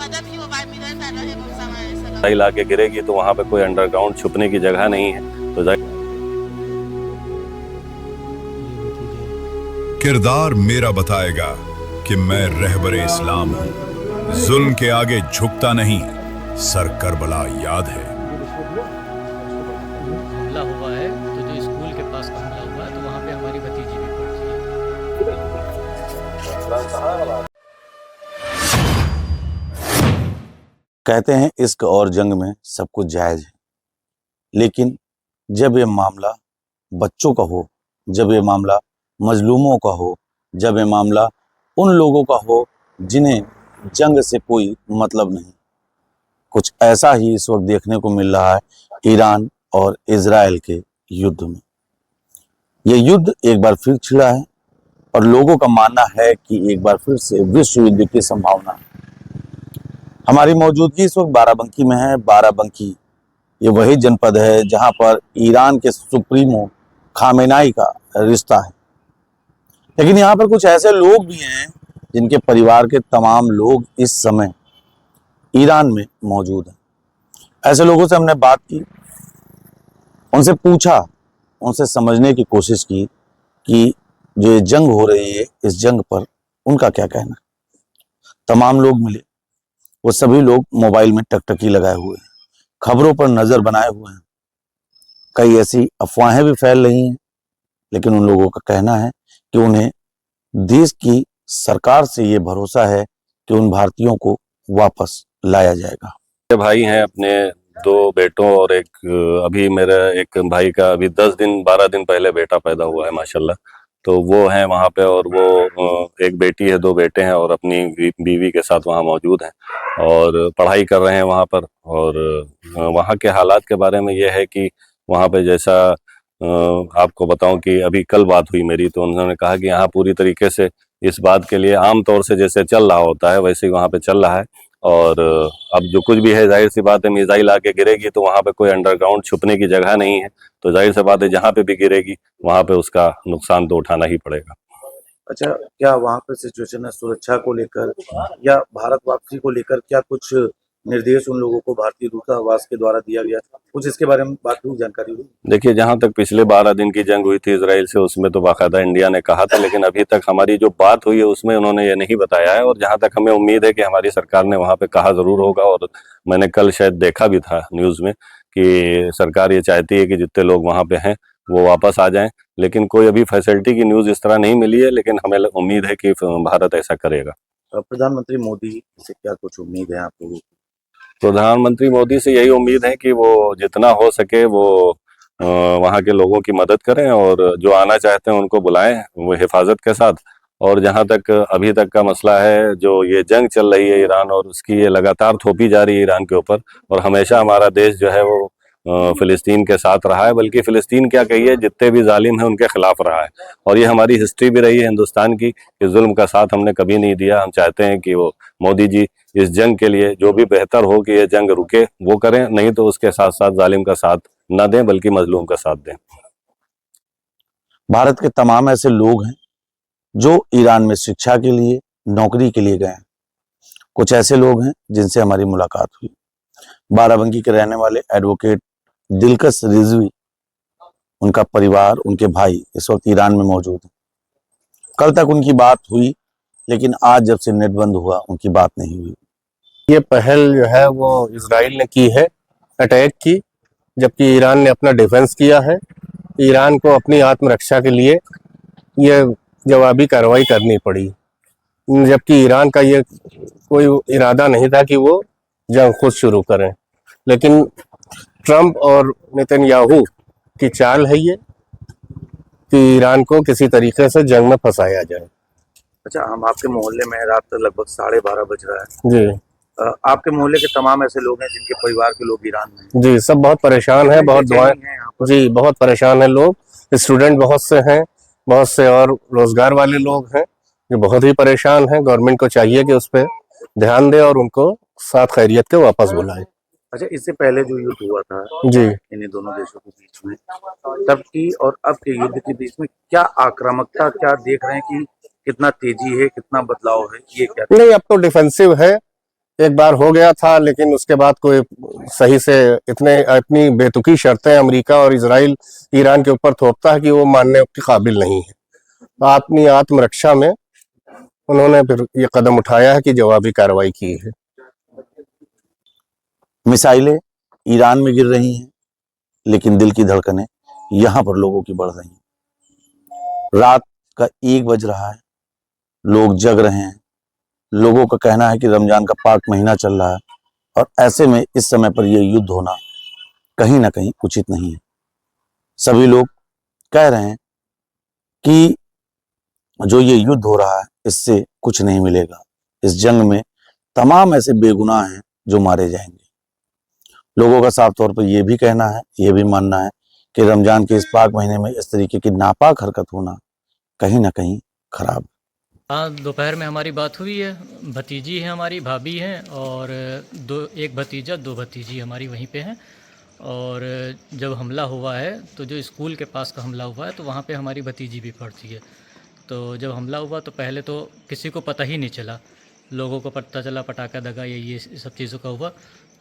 मदद ही हो पाए मिलर पैदा है बहुत समय ऐसा लगा। ला के गिरेगी तो वहाँ पे कोई अंडरग्राउंड छुपने की जगह नहीं है तो किरदार मेरा बताएगा कि मैं रहबरे इस्लाम हूं, जुल्म के आगे झुकता नहीं, सर करबला याद है। हमला हुआ है तो जो स्कूल के पास हमला हुआ है तो वहाँ पे हमारी भतीजी भी पढ़ती है। कहते हैं इश्क और जंग में सब कुछ जायज है, लेकिन जब ये मामला बच्चों का हो, जब ये मामला मजलूमों का हो, जब ये मामला उन लोगों का हो जिन्हें जंग से कोई मतलब नहीं, कुछ ऐसा ही इस वक्त देखने को मिल रहा है ईरान और इजराइल के युद्ध में। ये युद्ध एक बार फिर छिड़ा है और लोगों का मानना है कि एक बार फिर से विश्व युद्ध की संभावना है। हमारी मौजूदगी इस वक्त बाराबंकी में है। बाराबंकी ये वही जनपद है जहां पर ईरान के सुप्रीमो खामेनाई का रिश्ता है, लेकिन यहाँ पर कुछ ऐसे लोग भी हैं जिनके परिवार के तमाम लोग इस समय ईरान में मौजूद हैं। ऐसे लोगों से हमने बात की, उनसे पूछा, उनसे समझने की कोशिश की कि जो ये जंग हो रही है इस जंग पर उनका क्या कहना। तमाम लोग मिले, वो सभी लोग मोबाइल में टकटकी लगाए हुए हैं, खबरों पर नजर बनाए हुए हैं। कई ऐसी अफवाहें भी फैल रही हैं, लेकिन उन लोगों का कहना है कि उन्हें देश की सरकार से ये भरोसा है कि उन भारतीयों को वापस लाया जाएगा। भाई हैं अपने 2 बेटों और एक अभी मेरा एक भाई का अभी 10 दिन 12 दिन पहले बेटा पैदा हुआ है माशाल्लाह। तो वो हैं वहाँ पे और वो एक बेटी है 2 बेटे हैं और अपनी बीवी के साथ वहाँ मौजूद हैं और पढ़ाई कर रहे हैं वहाँ पर। और वहाँ के हालात के बारे में ये है कि वहाँ पे जैसा आपको बताऊं कि अभी कल बात हुई मेरी, तो उन्होंने कहा कि यहाँ पूरी तरीके से इस बात के लिए आम तौर से जैसे चल रहा होता है वैसे ही वहाँ पे चल रहा है। और अब जो कुछ भी है जाहिर सी बात है मिसाइल आके गिरेगी तो वहाँ पे कोई अंडरग्राउंड छुपने की जगह नहीं है, तो जाहिर सी बात है जहाँ पे भी गिरेगी वहाँ पे उसका नुकसान तो उठाना ही पड़ेगा। अच्छा, क्या वहाँ पर सिचुएशन है सुरक्षा को लेकर या भारत वापसी को लेकर, क्या कुछ निर्देश उन लोगों को भारतीय दूतावास के द्वारा दिया गया, कुछ इसके बारे में बात हुई, जानकारी हुई? देखिए, जहां तक पिछले 12 दिन की जंग हुई थी इजराइल से, उसमें तो बाकायदा इंडिया ने कहा था, लेकिन अभी तक हमारी जो बात हुई है उसमें उन्होंने ये नहीं बताया है। और जहां तक हमें उम्मीद है कि हमारी सरकार ने वहां पे कहा जरूर होगा, और मैंने कल शायद देखा भी था न्यूज में कि सरकार ये चाहती है कि जितने लोग वहां पे हैं वो वापस आ जाएं, लेकिन कोई अभी फैसिलिटी की न्यूज इस तरह नहीं मिली है, लेकिन हमें उम्मीद है कि भारत ऐसा करेगा। प्रधानमंत्री मोदी से क्या कुछ उम्मीद है आपको? प्रधानमंत्री मोदी से यही उम्मीद है कि वो जितना हो सके वो वहाँ के लोगों की मदद करें और जो आना चाहते हैं उनको बुलाएं वो हिफाजत के साथ। और जहाँ तक अभी तक का मसला है, जो ये जंग चल रही है ईरान और उसकी ये लगातार थोपी जा रही है ईरान के ऊपर, और हमेशा हमारा देश जो है वो फिलिस्तीन के साथ रहा है, बल्कि फिलिस्तीन क्या कहिए जितने भी जालिम हैं उनके खिलाफ रहा है। और ये हमारी हिस्ट्री भी रही है हिंदुस्तान की कि जुल्म का साथ हमने कभी नहीं दिया। हम चाहते हैं कि वो मोदी जी इस जंग के लिए जो भी बेहतर हो कि ये जंग रुके वो करें, नहीं तो उसके साथ साथ जालिम का साथ न दें बल्कि मजलूम का साथ दें। भारत के तमाम ऐसे लोग हैं जो ईरान में शिक्षा के लिए, नौकरी के लिए गए हैं। कुछ ऐसे लोग हैं जिनसे हमारी मुलाकात हुई। बाराबंकी के रहने वाले एडवोकेट दिलकश रिजवी, उनका परिवार, उनके भाई इस वक्त ईरान में मौजूद हैं। कल तक उनकी बात हुई, लेकिन आज जब से नेट बंद हुआ उनकी बात नहीं हुई। ये पहल जो है वो इजराइल ने की है अटैक की, जबकि ईरान ने अपना डिफेंस किया है। ईरान को अपनी आत्मरक्षा के लिए ये जवाबी कार्रवाई करनी पड़ी, जबकि ईरान का ये कोई इरादा नहीं था कि वो जंग खुद शुरू करें। लेकिन ट्रंप और नेतन्याहू की चाल है ये कि ईरान को किसी तरीके से जंग में फंसाया जाए। अच्छा, हम आपके मोहल्ले में रात तक लगभग 12:30 बज रहा है जी। आपके मोहल्ले के तमाम ऐसे लोग हैं जिनके परिवार के लोग ईरान में हैं। जी, सब बहुत परेशान हैं, बहुत दुआएं, जी बहुत परेशान हैं लोग। स्टूडेंट बहुत से हैं, बहुत से और रोजगार वाले लोग हैं जो बहुत ही परेशान हैं। गवर्नमेंट को चाहिए कि उस पर ध्यान दे और उनको साथ खैरियत के वापस बुलाए। अच्छा, इससे पहले जो युद्ध हुआ था जी, इन दोनों देशों के बीच में, तब की और अब के युद्ध के बीच में क्या आक्रामकता, क्या देख रहे हैं कि कितना तेजी है, कितना बदलाव है, ये क्या? नहीं, अब तो डिफेंसिव है। एक बार हो गया था, लेकिन उसके बाद कोई सही से इतनी बेतुकी शर्तें अमेरिका और इजराइल ईरान के ऊपर थोपता है कि वो मानने के काबिल नहीं है। अपनी आत्मरक्षा में उन्होंने फिर ये कदम उठाया है कि जवाबी कार्रवाई की है। मिसाइलें ईरान में गिर रही हैं, लेकिन दिल की धड़कनें यहां पर लोगों की बढ़ रही हैं। रात का 1 बज रहा है, लोग जग रहे हैं। लोगों का कहना है कि रमजान का पाक महीना चल रहा है और ऐसे में इस समय पर यह युद्ध होना कहीं ना कहीं उचित नहीं है। सभी लोग कह रहे हैं कि जो ये युद्ध हो रहा है इससे कुछ नहीं मिलेगा। इस जंग में तमाम ऐसे बेगुनाह हैं जो मारे जाएंगे। लोगों का साफ तौर पर यह भी कहना है, यह भी मानना है कि रमजान के इस पाक महीने में इस तरीके की नापाक हरकत होना कहीं ना कहीं खराब। हाँ, दोपहर में हमारी बात हुई है। भतीजी है, हमारी भाभी हैं, और एक भतीजा 2 भतीजी हमारी वहीं पे हैं। और जब हमला हुआ है तो जो स्कूल के पास का हमला हुआ है तो वहाँ पे हमारी भतीजी भी पढ़ती है। तो जब हमला हुआ तो पहले तो किसी को पता ही नहीं चला, लोगों को पता चला पटाखा दगा ये सब चीज़ों का हुआ।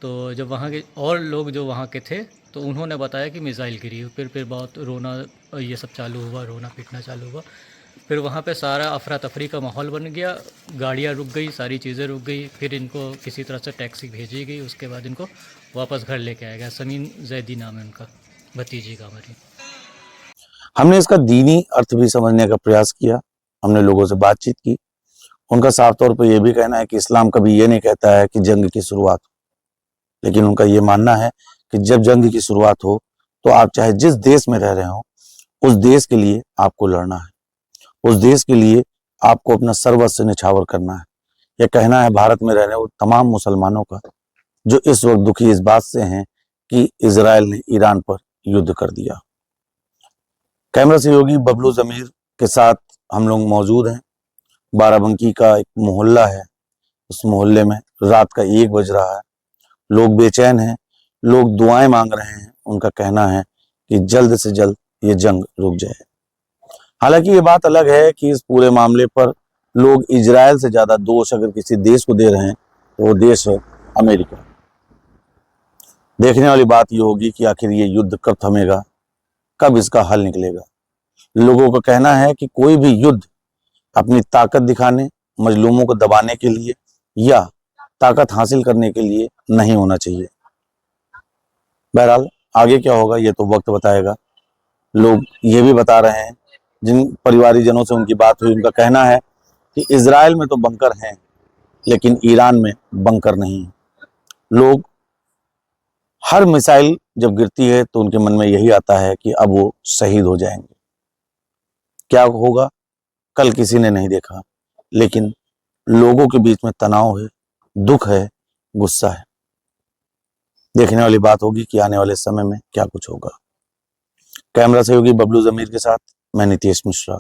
तो जब वहाँ के और लोग जो वहाँ के थे तो उन्होंने बताया कि मिसाइल गिरी। फिर बहुत रोना ये सब चालू हुआ, रोना पीटना चालू हुआ। फिर वहाँ पे सारा अफरा तफरी का माहौल बन गया, गाड़ियाँ रुक गई, सारी चीज़ें रुक गई। फिर इनको किसी तरह से टैक्सी भेजी गई, उसके बाद इनको वापस घर लेके आया गया। समीन जैदी नाम है उनका, भतीजी का हमारी। हमने इसका दीनी अर्थ भी समझने का प्रयास किया, हमने लोगों से बातचीत की। उनका साफ तौर पर यह भी कहना है कि इस्लाम कभी ये नहीं कहता है कि जंग की शुरुआत हो, लेकिन उनका ये मानना है कि जब जंग की शुरुआत हो तो आप चाहे जिस देश में रह रहे हो उस देश के लिए आपको लड़ना है, उस देश के लिए आपको अपना सर्वस्व निछावर करना है। यह कहना है भारत में रहने वाले तमाम मुसलमानों का, जो इस वक्त दुखी इस बात से हैं कि इजराइल ने ईरान पर युद्ध कर दिया। कैमरा सहयोगी बबलू जमीर के साथ हम लोग मौजूद हैं। बाराबंकी का एक मोहल्ला है, उस मोहल्ले में रात का 1 बज रहा है। लोग बेचैन हैं, लोग दुआएं मांग रहे हैं। उनका कहना है कि जल्द से जल्द ये जंग रुक जाए। हालांकि ये बात अलग है कि इस पूरे मामले पर लोग इजराइल से ज्यादा दोष अगर किसी देश को दे रहे हैं तो वो देश है अमेरिका। देखने वाली बात ये होगी कि आखिर ये युद्ध कब थमेगा, कब इसका हल निकलेगा। लोगों का कहना है कि कोई भी युद्ध अपनी ताकत दिखाने, मजलूमों को दबाने के लिए या ताकत हासिल करने के लिए नहीं होना चाहिए। बहरहाल आगे क्या होगा ये तो वक्त बताएगा। लोग ये भी बता रहे हैं, जिन परिवारीजनों से उनकी बात हुई, उनका कहना है कि इजराइल में तो बंकर हैं लेकिन ईरान में बंकर नहीं है। लोग हर मिसाइल जब गिरती है तो उनके मन में यही आता है कि अब वो शहीद हो जाएंगे। क्या होगा कल किसी ने नहीं देखा, लेकिन लोगों के बीच में तनाव है, दुख है, गुस्सा है। देखने वाली बात होगी कि आने वाले समय में क्या कुछ होगा। कैमरा सहयोगी बबलू जमीर के साथ मैं नितेश मिश्रा।